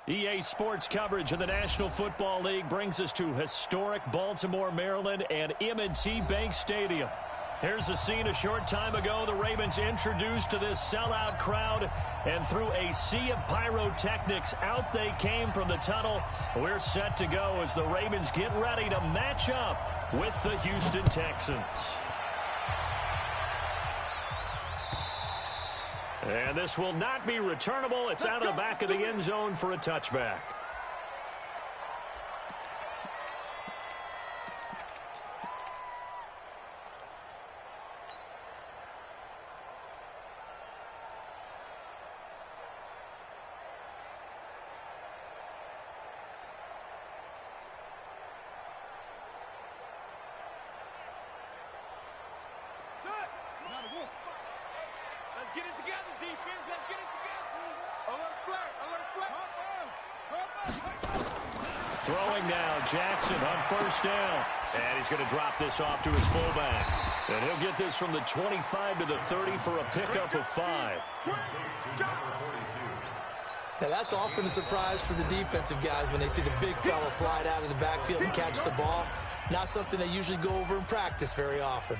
EA Sports coverage of the National Football League brings us to historic Baltimore, Maryland, and M&T Bank Stadium. Here's the scene a short time ago. The Ravens introduced to this sellout crowd, and through a sea of pyrotechnics, out they came from the tunnel. We're set to go as the Ravens get ready to match up with the Houston Texans. And this will not be returnable. It's out of the back of the end zone for a touchback. Let's get it together, defense. Let's get it together. Alert flag. Alert flag. Throwing now, Jackson on first down. And he's going to drop this off to his fullback. And he'll get this from the 25 to the 30 for a pickup of 5. Now that's often a surprise for the defensive guys when they see the big fella slide out of the backfield and catch the ball. Not something they usually go over in practice very often.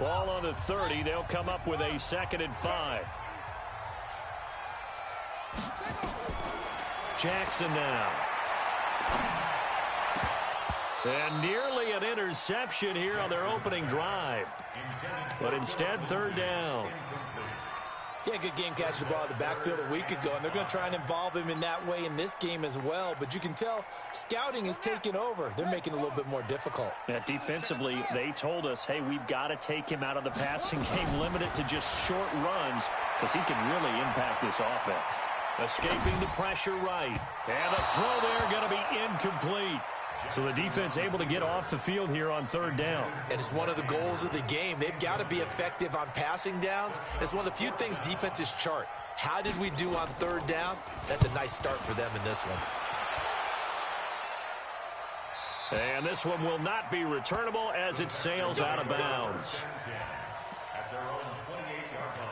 Ball on the 30. They'll come up with a 2nd and 5. Jackson now. And nearly an interception here on their opening drive. But instead, 3rd down. Yeah, good game catching the ball in the backfield a week ago, and they're going to try and involve him in that way in this game as well. But you can tell scouting is taking over. They're making it a little bit more difficult. Yeah, defensively, they told us, hey, we've got to take him out of the passing game, limit it to just short runs, because he can really impact this offense. Escaping the pressure right. And the throw there going to be incomplete. So the defense able to get off the field here on 3rd down. And it's one of the goals of the game. They've got to be effective on passing downs. It's one of the few things defenses chart. How did we do on 3rd down? That's a nice start for them in this one. And this one will not be returnable as it sails out of bounds. At their own 28-yard line.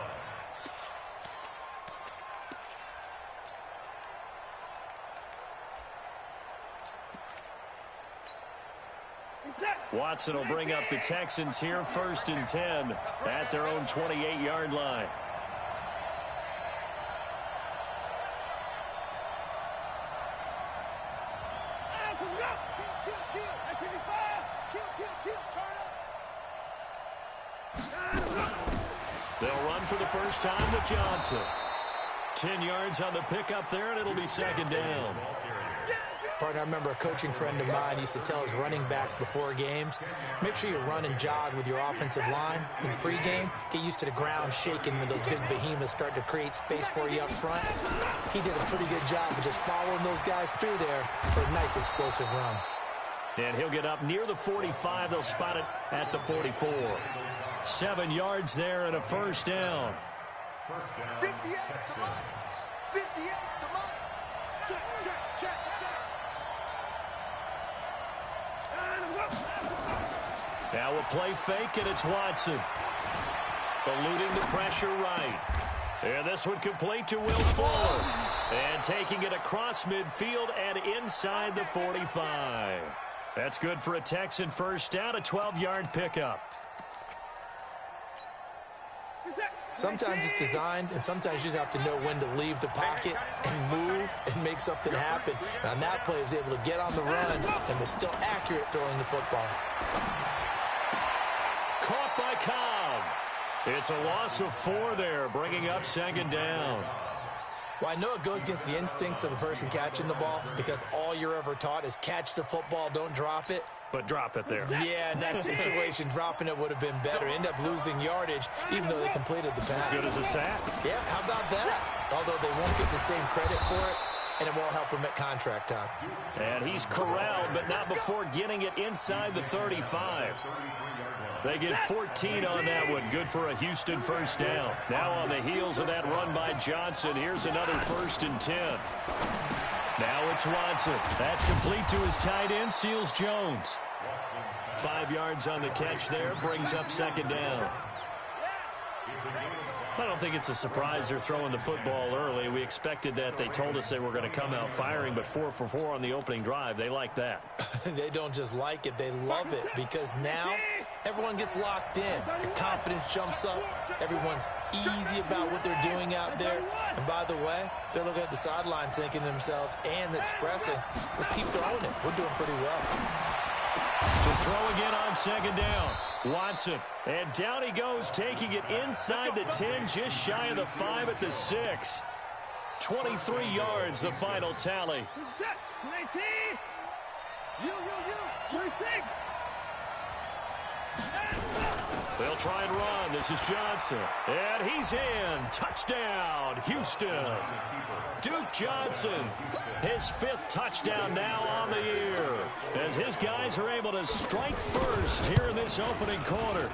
Watson will bring up the Texans here, 1st and 10 at their own 28-yard line. They'll run for the first time with Johnson. 10 yards on the pickup there, and it'll be 2nd down. Partner, I remember a coaching friend of mine used to tell his running backs before games, make sure you run and jog with your offensive line in pregame. Get used to the ground shaking when those big behemoths start to create space for you up front. He did a pretty good job of just following those guys through there for a nice explosive run. And he'll get up near the 45. They'll spot it at the 44. 7 yards there and a 1st down. 58, come on. 58, come on. Check. Now a play fake, and it's Watson. Eluding the pressure right. And this one complete to Will Fuller. And taking it across midfield and inside the 45. That's good for a Texan 1st down, a 12-yard pickup. Sometimes it's designed, and sometimes you just have to know when to leave the pocket and move and make something happen. And on that play, he was able to get on the run and was still accurate throwing the football. Caught by Cobb. It's a loss of 4 there, bringing up 2nd down. Well, I know it goes against the instincts of the person catching the ball because all you're ever taught is catch the football, don't drop it. But drop it there. Yeah, in that situation, dropping it would have been better. End up losing yardage, even though they completed the pass. Good as a sack. Yeah, how about that? Although they won't get the same credit for it, and it won't help him at contract time. And he's corralled, but not before getting it inside the 35. They get 14 on that one. Good for a Houston first down. Now on the heels of that run by Johnson, here's another 1st and 10. Now it's Watson. That's complete to his tight end, Seals Jones. 5 yards on the catch there, brings up 2nd down. I don't think it's a surprise they're throwing the football early. We expected that. They told us they were going to come out firing, but 4 for 4 on the opening drive. They like that. They don't just like it, they love it, because now everyone gets locked in. Your confidence jumps up. Everyone's easy about what they're doing out there. And by the way, they're looking at the sideline thinking to themselves and expressing, let's keep throwing it. We're doing pretty well. To throw again on 2nd down. Watson. And down he goes, taking it inside the 10, just shy of the 5 at the 6. 23 yards, the final tally. They'll try and run. This is Johnson. And he's in. Touchdown, Houston. Duke Johnson, his 5th touchdown now on the year, as his guys are able to strike first here in this opening quarter.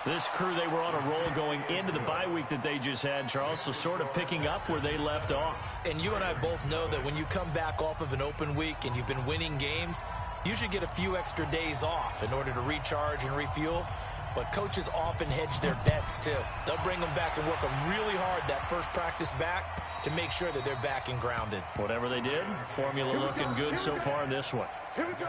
This crew, they were on a roll going into the bye week that they just had, Charles, so sort of picking up where they left off. And you and I both know that when you come back off of an open week and you've been winning games, you should get a few extra days off in order to recharge and refuel. But coaches often hedge their bets, too. They'll bring them back and work them really hard that first practice back to make sure that they're back and grounded. Whatever they did, formula looking good so far in this one. Here we go.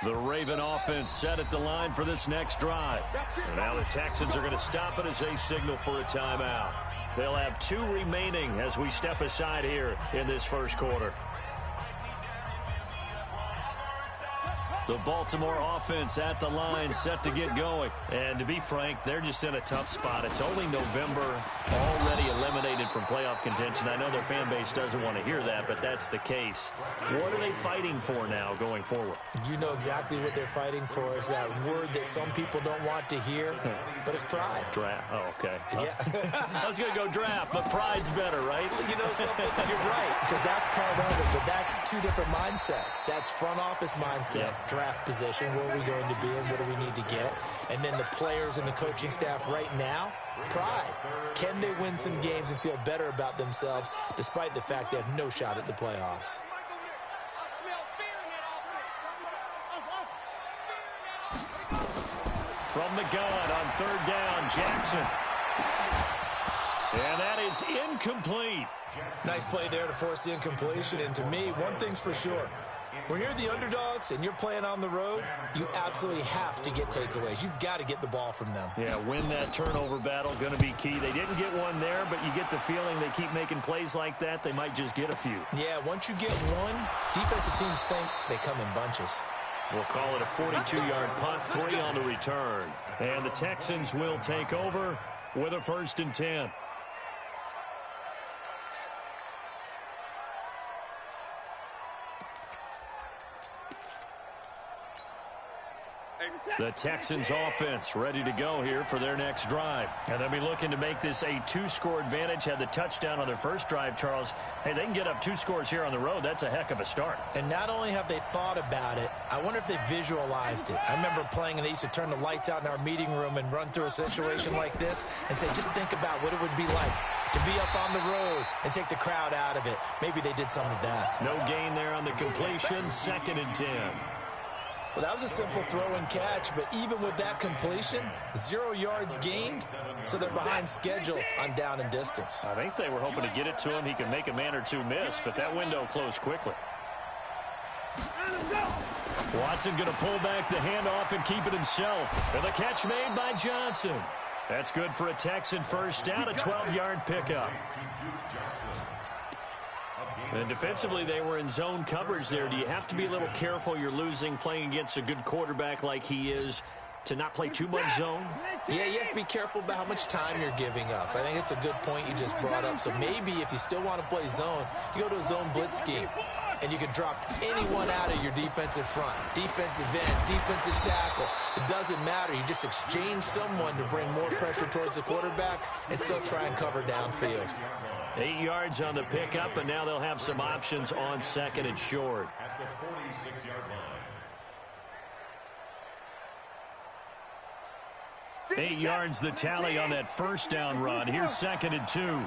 The Raven offense set at the line for this next drive. And now the Texans are going to stop it as they signal for a timeout. They'll have 2 remaining as we step aside here in this first quarter. The Baltimore offense at the line, set to get going. And to be frank, they're just in a tough spot. It's only November, already eliminated from playoff contention. I know their fan base doesn't want to hear that, but that's the case. What are they fighting for now going forward? You know exactly what they're fighting for. Is that word that some people don't want to hear, but it's pride. Draft. Oh, okay. Yeah. I was going to go draft, but pride's better, right? You know something? You're right, because that's part of it, but that's 2 different mindsets. That's front office mindset. Yeah. Draft position, where are we going to be and what do we need to get? And then the players and the coaching staff right now, pride. Can they win some games and feel better about themselves despite the fact they have no shot at the playoffs? From the gun on 3rd down, Jackson. And that is incomplete. Nice play there to force the incompletion. And to me, one thing's for sure. When you're the underdogs and you're playing on the road, you absolutely have to get takeaways. You've got to get the ball from them. Yeah, win that turnover battle, going to be key. They didn't get one there, but you get the feeling they keep making plays like that, they might just get a few. Yeah, once you get one, defensive teams think they come in bunches. We'll call it a 42-yard punt, 3 on the return. And the Texans will take over with a 1st and 10. The Texans offense ready to go here for their next drive. And they'll be looking to make this a 2-score advantage. Had the touchdown on their first drive, Charles. Hey, they can get up 2 scores here on the road. That's a heck of a start. And not only have they thought about it, I wonder if they visualized it. I remember playing and they used to turn the lights out in our meeting room and run through a situation like this and say, just think about what it would be like to be up on the road and take the crowd out of it. Maybe they did some of that. No gain there on the completion. 2nd and 10. Well, that was a simple throw and catch, but even with that completion, 0 yards gained, so they're behind schedule on down and distance. I think they were hoping to get it to him. He could make a man or 2 miss, but that window closed quickly. Watson going to pull back the handoff and keep it himself. And the catch made by Johnson. That's good for a Texan first down, a 12-yard pickup. And defensively, they were in zone coverage there. Do you have to be a little careful? You're losing playing against a good quarterback like he is to not play too much zone? Yeah, you have to be careful about how much time you're giving up. I think it's a good point you just brought up. So maybe if you still want to play zone, you go to a zone blitz scheme. and you can drop anyone out of your defensive front. Defensive end, defensive tackle. It doesn't matter. You just exchange someone to bring more pressure towards the quarterback and still try and cover downfield. 8 yards on the pickup, and now they'll have some options on second and short. At the 46-yard line. 8 yards the tally on that first down run. Here's second and 2.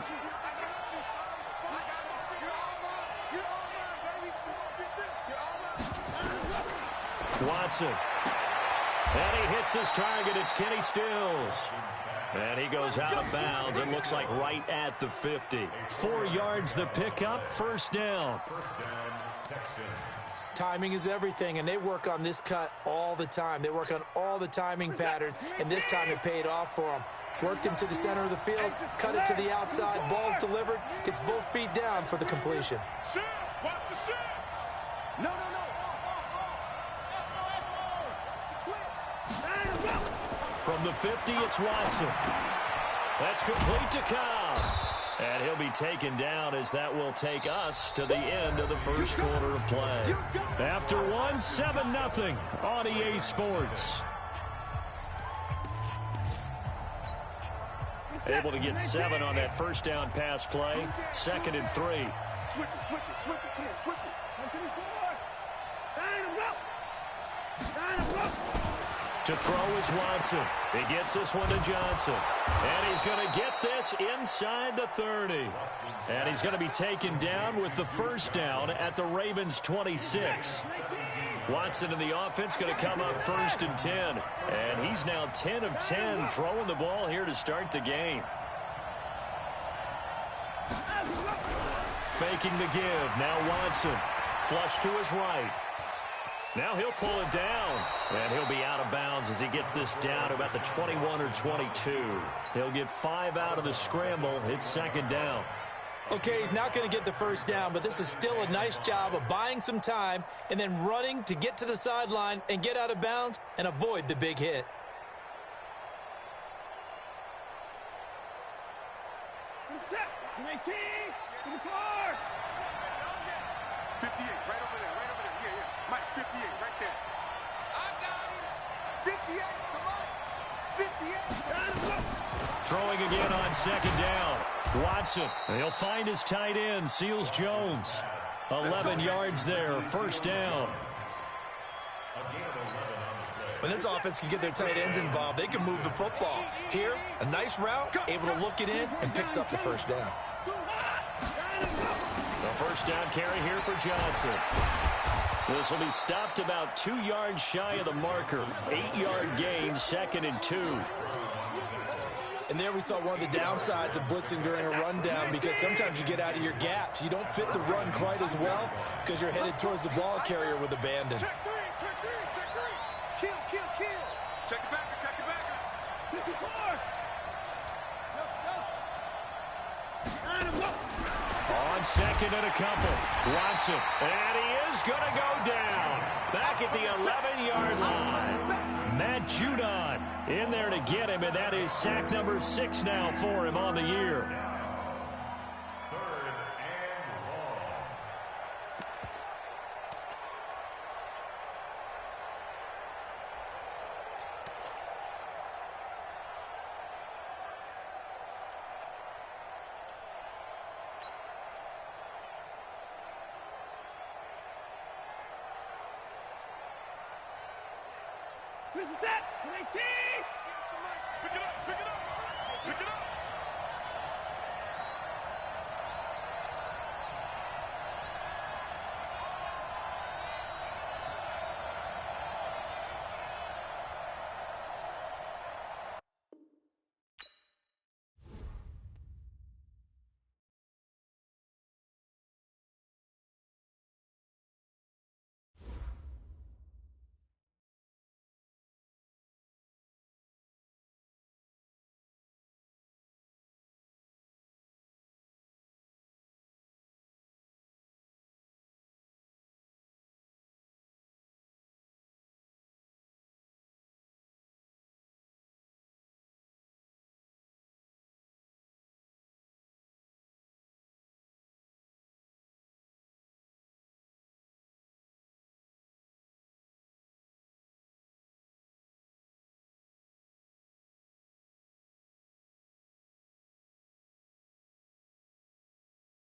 Watson. And he hits his target. It's Kenny Stills. And he goes out of bounds. It looks like right at the 50. 4 yards the pickup. First down. First down, Texans. Timing is everything, and they work on this cut all the time. They work on all the timing patterns, and this time it paid off for them. Worked him to the center of the field, cut it to the outside, ball's delivered, gets both feet down for the completion. Shift! Watch the shift! No, no, no! From the 50, it's Watson. That's complete to Cobb. And he'll be taken down as that will take us to the end of the first quarter of play. After one, 7-0 on EA Sports. Able to get 7 on that first down pass play. Second and 3. Switch it, switch it, switch it. Come on, switch it. Come to the floor. Line him up. To throw is Watson. He gets this one to Johnson. And he's going to get this inside the 30. And he's going to be taken down with the first down at the Ravens' 26. Watson in the offense going to come up first and 10. And he's now 10 of 10 throwing the ball here to start the game. Faking the give. Now Watson. Flush to his right. Now he'll pull it down, and he'll be out of bounds as he gets this down to about the 21 or 22. He'll get 5 out of the scramble. It's second down. Okay, he's not going to get the first down, but this is still a nice job of buying some time and then running to get to the sideline and get out of bounds and avoid the big hit. Set. 19. To the car. 58, right over there, right over there. Yeah, yeah. Mike, 58, right there. I got him. 58, come on. 58. Throwing again on second down. Watson, he'll find his tight end, Seals Jones. 11 yards there, first down. When this offense can get their tight ends involved, they can move the football. Here, a nice route, able to look it in, and picks up the first down. The first down carry here for Johnson. This will be stopped about 2 yards shy of the marker. 8-yard gain, second and 2. And there we saw one of the downsides of blitzing during a rundown, because sometimes you get out of your gaps. You don't fit the run quite as well because you're headed towards the ball carrier with abandon. Check three, check three, check three. Kill, kill, kill. Check it back, check it back. 54. On second and a couple. Watson. And he is going to go down. Back at the 11-yard line. Matt Judon in there to get him, and that is sack number 6 now for him on the year. Third and long. Where's the set? 19. Pick it up, pick it up, pick it up.